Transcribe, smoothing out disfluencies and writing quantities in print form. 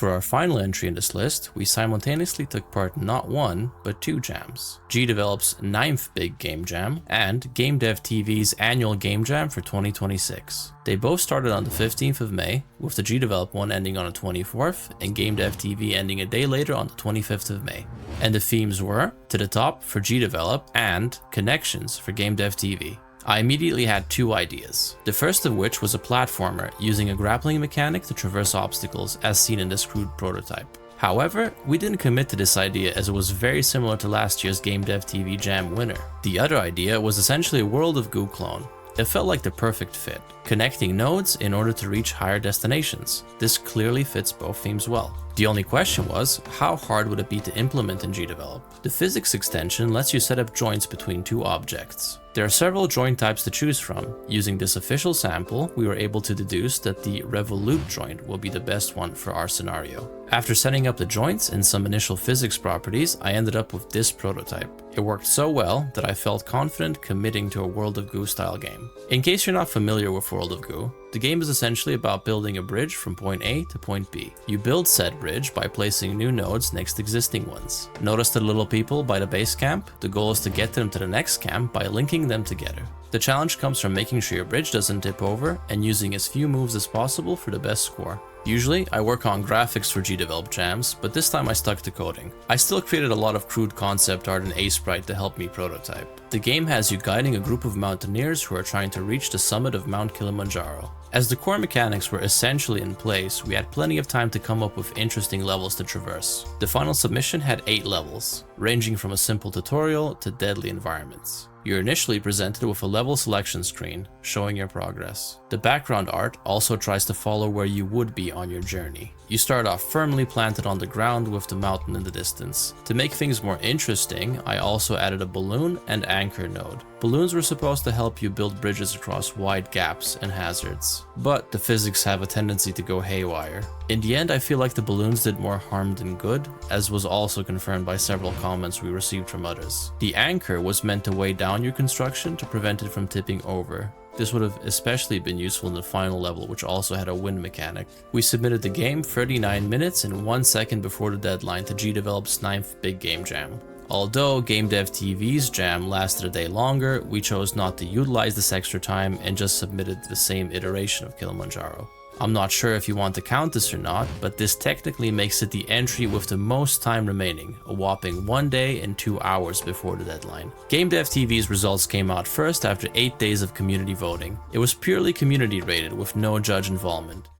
For our final entry in this list, we simultaneously took part not one, but two jams. GDevelop's 9th Big Game Jam and GameDevTV's annual Game Jam for 2026. They both started on the 15th of May, with the GDevelop one ending on the 24th and GameDevTV ending a day later on the 25th of May. And the themes were To the Top for GDevelop and Connections for GameDevTV. I immediately had two ideas, the first of which was a platformer using a grappling mechanic to traverse obstacles as seen in this crude prototype. However, we didn't commit to this idea as it was very similar to last year's GameDevTV Jam winner. The other idea was essentially a World of Goo clone. It felt like the perfect fit, connecting nodes in order to reach higher destinations. This clearly fits both themes well. The only question was, how hard would it be to implement in GDevelop? The physics extension lets you set up joints between two objects. There are several joint types to choose from. Using this official sample, we were able to deduce that the revolute joint will be the best one for our scenario. After setting up the joints and some initial physics properties, I ended up with this prototype. It worked so well that I felt confident committing to a World of Goo style game. In case you're not familiar with World of Goo, the game is essentially about building a bridge from point A to point B. You build said bridge by placing new nodes next to existing ones. Notice the little people by the base camp? The goal is to get them to the next camp by linking them together. The challenge comes from making sure your bridge doesn't tip over and using as few moves as possible for the best score. Usually, I work on graphics for GDevelop jams, but this time I stuck to coding. I still created a lot of crude concept art and Sprite to help me prototype. The game has you guiding a group of mountaineers who are trying to reach the summit of Mount Kilimanjaro. As the core mechanics were essentially in place, we had plenty of time to come up with interesting levels to traverse. The final submission had 8 levels, ranging from a simple tutorial to deadly environments. You're initially presented with a level selection screen, showing your progress. The background art also tries to follow where you would be on your journey. You start off firmly planted on the ground with the mountain in the distance. To make things more interesting, I also added a balloon and anchor node. Balloons were supposed to help you build bridges across wide gaps and hazards, but the physics have a tendency to go haywire. In the end, I feel like the balloons did more harm than good, as was also confirmed by several comments we received from others. The anchor was meant to weigh down your construction to prevent it from tipping over. This would have especially been useful in the final level, which also had a wind mechanic. We submitted the game 39 minutes and 1 second before the deadline to GDevelop's 9th Big Game Jam. Although GameDevTV's jam lasted a day longer, we chose not to utilize this extra time and just submitted the same iteration of Kilimanjaro. I'm not sure if you want to count this or not, but this technically makes it the entry with the most time remaining, a whopping 1 day and 2 hours before the deadline. GameDevTV's results came out first after 8 days of community voting. It was purely community rated with no judge involvement.